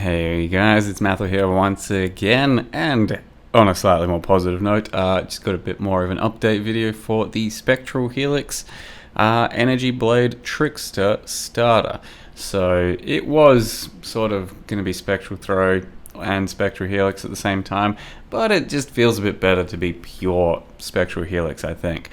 Hey guys, it's Matthew here once again, and on a slightly more positive note, just got a bit more of an update video for the Spectral Helix Energy Blade Trickster starter. So it was sort of going to be Spectral Throw and Spectral Helix at the same time, but it just feels a bit better to be pure Spectral Helix, I think.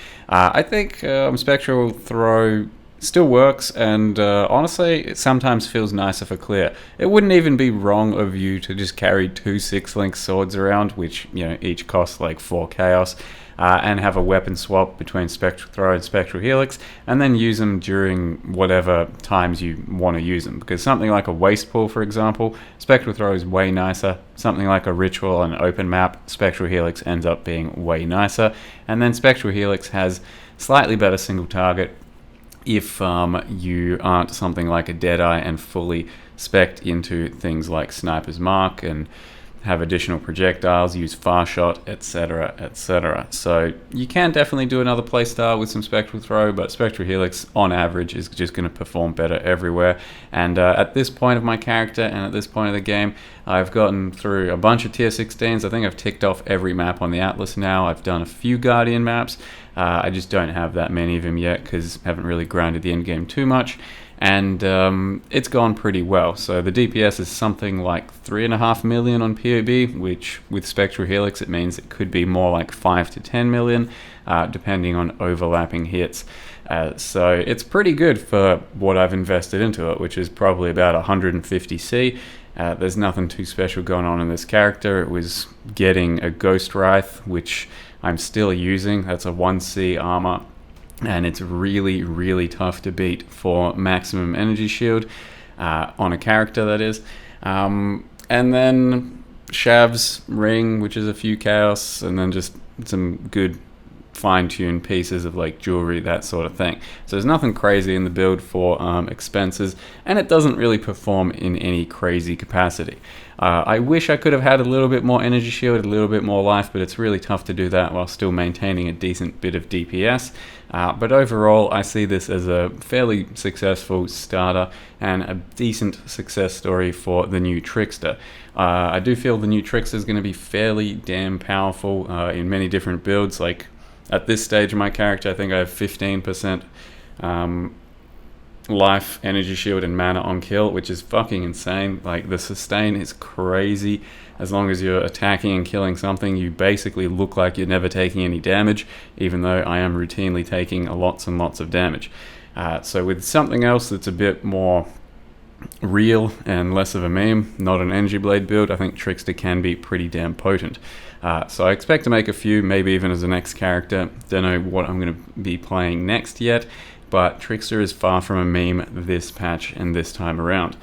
Spectral Throw still works, and honestly, it sometimes feels nicer for clear. It wouldn't even be wrong of you to just carry two 6-link swords around, which, you know, each cost like 4 chaos, and have a weapon swap between Spectral Throw and Spectral Helix, and then use them during whatever times you want to use them. Because something like a Waste Pool, for example, Spectral Throw is way nicer. Something like a Ritual on an open map, Spectral Helix ends up being way nicer. And then Spectral Helix has slightly better single target if you aren't something like a Deadeye and fully spec'd into things like Sniper's Mark and have additional projectiles, use far shot, etc, etc. So you can definitely do another playstyle with some Spectral Throw, but Spectral Helix on average is just going to perform better everywhere. And at this point of my character and at this point of the game, I've gotten through a bunch of tier 16s. I think I've ticked off every map on the Atlas now. I've done a few Guardian maps. I just don't have that many of them yet because I haven't really grinded the endgame too much. And it's gone pretty well. So the DPS is something like 3.5 million on POB, which with Spectral Helix it means it could be more like 5 to 10 million, depending on overlapping hits. So it's pretty good for what I've invested into it, which is probably about 150C. There's nothing too special going on in this character. It was getting a Ghost Wraith, which I'm still using. That's a 1C armor. And it's really, really tough to beat for maximum energy shield on a character, that is. And then Shav's Ring, which is a few chaos, and then just some good fine-tuned pieces of like jewelry, that sort of thing. So there's nothing crazy in the build for expenses, and it doesn't really perform in any crazy capacity. I wish I could have had a little bit more energy shield, a little bit more life, but it's really tough to do that while still maintaining a decent bit of DPS. But overall, I see this as a fairly successful starter and a decent success story for the new Trickster. I do feel the new Trickster is going to be fairly damn powerful in many different builds. Like at this stage of my character, I think I have 15% life, energy shield, and mana on kill, which is fucking insane. Like the sustain is crazy. As long as you're attacking and killing something, you basically look like you're never taking any damage, even though I am routinely taking lots and lots of damage. So with something else that's a bit more real and less of a meme, not an energy blade build, I think Trickster can be pretty damn potent. So I expect to make a few, maybe even as a next character. Don't know what I'm going to be playing next yet, but Trickster is far from a meme this patch and this time around.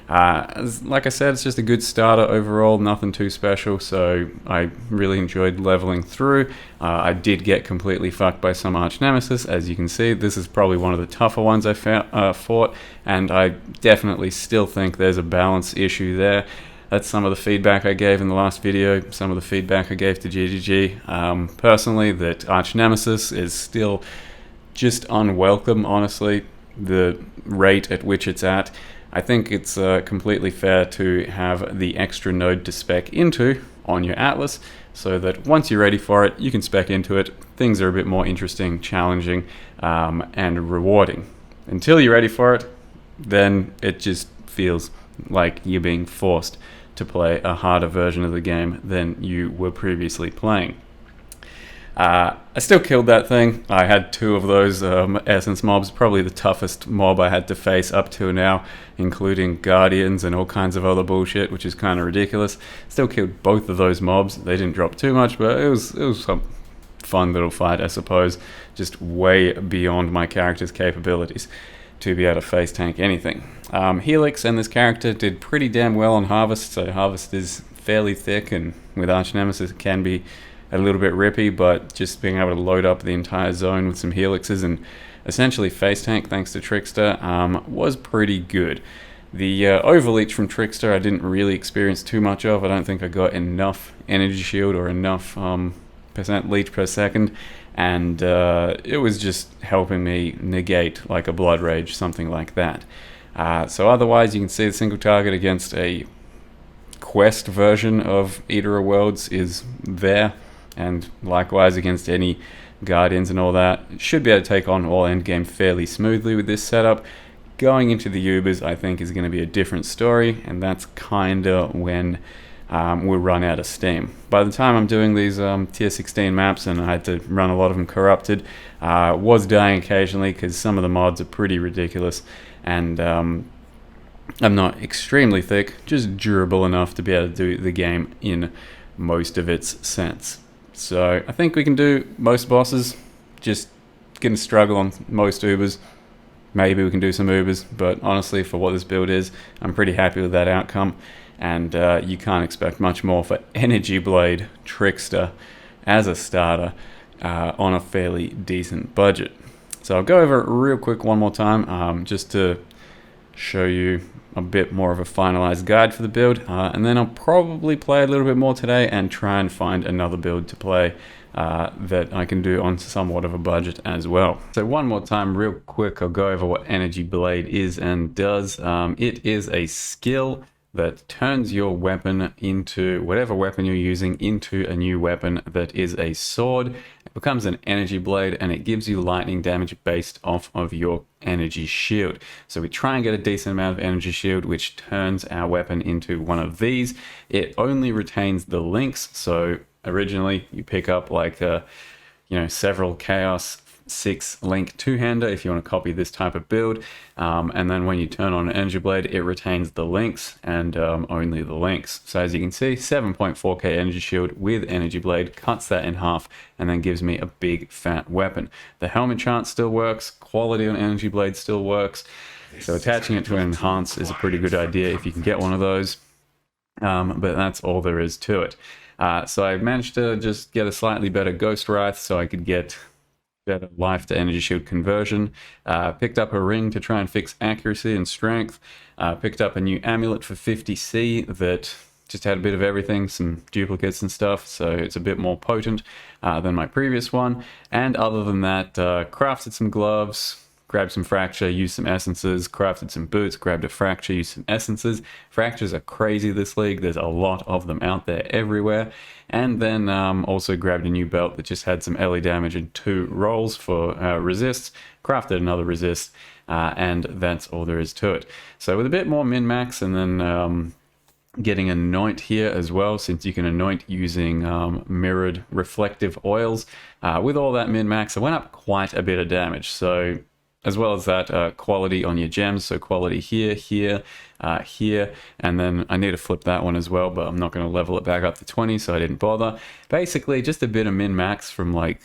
Like I said, it's just a good starter overall, nothing too special, so I really enjoyed leveling through. I did get completely fucked by some arch nemesis. As you can see, this is probably one of the tougher ones I fought, and I definitely still think there's a balance issue there. That's some of the feedback I gave in the last video, some of the feedback I gave to GGG. Personally, that arch nemesis is still just unwelcome, honestly, the rate at which it's at. I think it's completely fair to have the extra node to spec into on your Atlas, so that once you're ready for it, you can spec into it. Things are a bit more interesting, challenging, and rewarding. Until you're ready for it, then it just feels like you're being forced to play a harder version of the game than you were previously playing. I still killed that thing. I had 2 of those essence mobs, probably the toughest mob I had to face up to now, including guardians and all kinds of other bullshit, which is kind of ridiculous. Still killed both of those mobs. They didn't drop too much, but it was some fun little fight, I suppose. Just way beyond my character's capabilities to be able to face tank anything. Helix and this character did pretty damn well on Harvest, so Harvest is fairly thick, and with Arch Nemesis it can be a little bit rippy, but just being able to load up the entire zone with some helixes and essentially face tank thanks to Trickster was pretty good. The overleech from Trickster I didn't really experience too much of. I don't think I got enough energy shield or enough percent leech per second, and it was just helping me negate like a blood rage, something like that. So otherwise you can see the single target against a quest version of Eater of Worlds is there, and likewise against any Guardians and all that. Should be able to take on all endgame fairly smoothly with this setup. Going into the Ubers, I think, is going to be a different story, and that's kinda when we'll run out of steam. By the time I'm doing these tier 16 maps, and I had to run a lot of them corrupted, was dying occasionally because some of the mods are pretty ridiculous, and I'm not extremely thick, just durable enough to be able to do the game in most of its sense. So I think we can do most bosses, just gonna struggle on most Ubers. Maybe we can do some Ubers, but honestly, for what this build is, I'm pretty happy with that outcome. And you can't expect much more for Energy Blade Trickster as a starter on a fairly decent budget. So I'll go over it real quick one more time, just to show you a bit more of a finalized guide for the build, and then I'll probably play a little bit more today and try and find another build to play that I can do on somewhat of a budget as well. So one more time real quick, I'll go over what Energy Blade is and does. It is a skill that turns your weapon into, whatever weapon you're using, into a new weapon that is a sword. It becomes an energy blade, and it gives you lightning damage based off of your energy shield. So we try and get a decent amount of energy shield, which turns our weapon into one of these. It only retains the links, so originally you pick up like several Chaos 6 link two-hander if you want to copy this type of build, and then when you turn on an energy blade, it retains the links and only the links. So as you can see, 7.4k energy shield with energy blade cuts that in half and then gives me a big fat weapon. The helmet chance still works, quality on energy blade still works, so attaching it to an enhance is a pretty good idea if you can get one of those, but that's all there is to it. So I managed to just get a slightly better Ghost Wraith so I could get better life to energy shield conversion. Picked up a ring to try and fix accuracy and strength. Picked up a new amulet for 50C that just had a bit of everything, some duplicates and stuff, so it's a bit more potent than my previous one. And other than that, crafted some gloves, grabbed some fracture, used some essences, crafted some boots, grabbed a fracture, used some essences. Fractures are crazy this league, there's a lot of them out there everywhere. And then also grabbed a new belt that just had some LE damage and 2 rolls for resists, crafted another resist, and that's all there is to it. So with a bit more min-max, and then getting anoint here as well, since you can anoint using mirrored reflective oils. With all that min-max, I went up quite a bit of damage, so as well as that quality on your gems, so quality here, here, here, and then I need to flip that one as well, but I'm not going to level it back up to 20, so I didn't bother. Basically, just a bit of min-max from like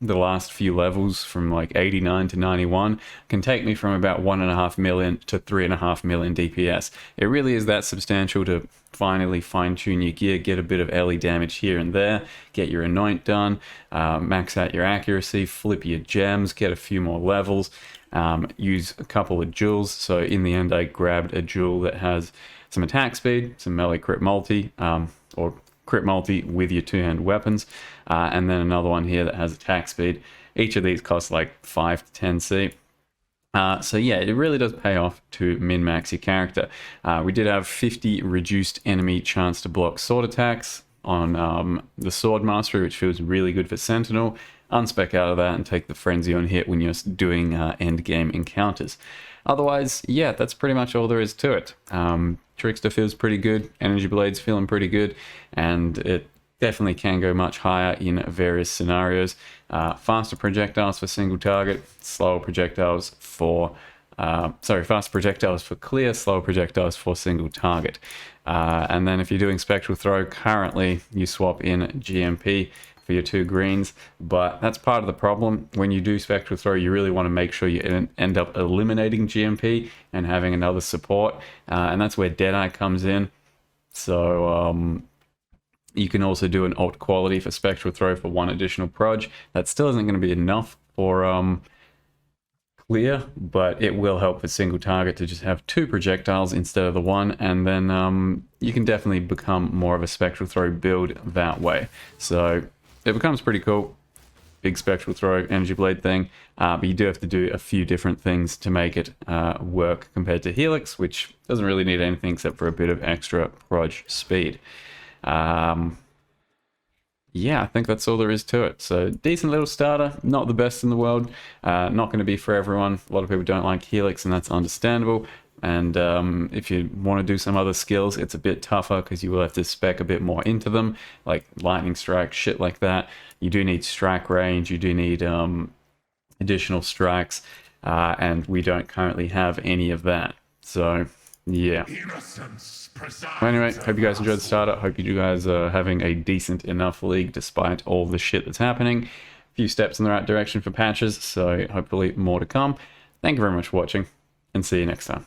the last few levels, from like 89 to 91, can take me from about 1.5 million to 3.5 million DPS. It really is that substantial to finally fine-tune your gear, get a bit of LE damage here and there, get your anoint done, max out your accuracy, flip your gems, get a few more levels, use a couple of jewels. So in the end, I grabbed a jewel that has some attack speed, some melee crit multi, or crit multi with your two-hand weapons, and then another one here that has attack speed. Each of these costs like 5 to 10C. So yeah, it really does pay off to min-max your character. We did have 50 reduced enemy chance to block sword attacks on the sword mastery, which feels really good for Sentinel. Unspec out of that and take the frenzy on hit when you're doing end game encounters. Otherwise, yeah, that's pretty much all there is to it. Trickster feels pretty good, Energy Blade's feeling pretty good, and it definitely can go much higher in various scenarios. Faster projectiles for single target, slower projectiles for faster projectiles for clear, slower projectiles for single target. And then if you're doing Spectral Throw, currently you swap in GMP for your 2 greens, but that's part of the problem. When you do Spectral Throw, you really want to make sure you end up eliminating GMP and having another support, and that's where Deadeye comes in. So you can also do an alt quality for Spectral Throw for 1 additional proj. That still isn't going to be enough for clear, but it will help with single target to just have 2 projectiles instead of the 1, and then you can definitely become more of a Spectral Throw build that way. So it becomes pretty cool. big spectral throw energy blade thing, but you do have to do a few different things to make it work compared to Helix, which doesn't really need anything except for a bit of extra proj speed. Yeah, I think that's all there is to it. So decent little starter, not the best in the world, not going to be for everyone. A lot of people don't like Helix, and that's understandable. And if you want to do some other skills, it's a bit tougher because you will have to spec a bit more into them, like lightning strike, shit like that. You do need strike range, you do need additional strikes, and we don't currently have any of that. So yeah. Anyway, hope you guys enjoyed the starter. Hope you guys are having a decent enough league despite all the shit that's happening. A few steps in the right direction for patches, so hopefully more to come. Thank you very much for watching, and see you next time.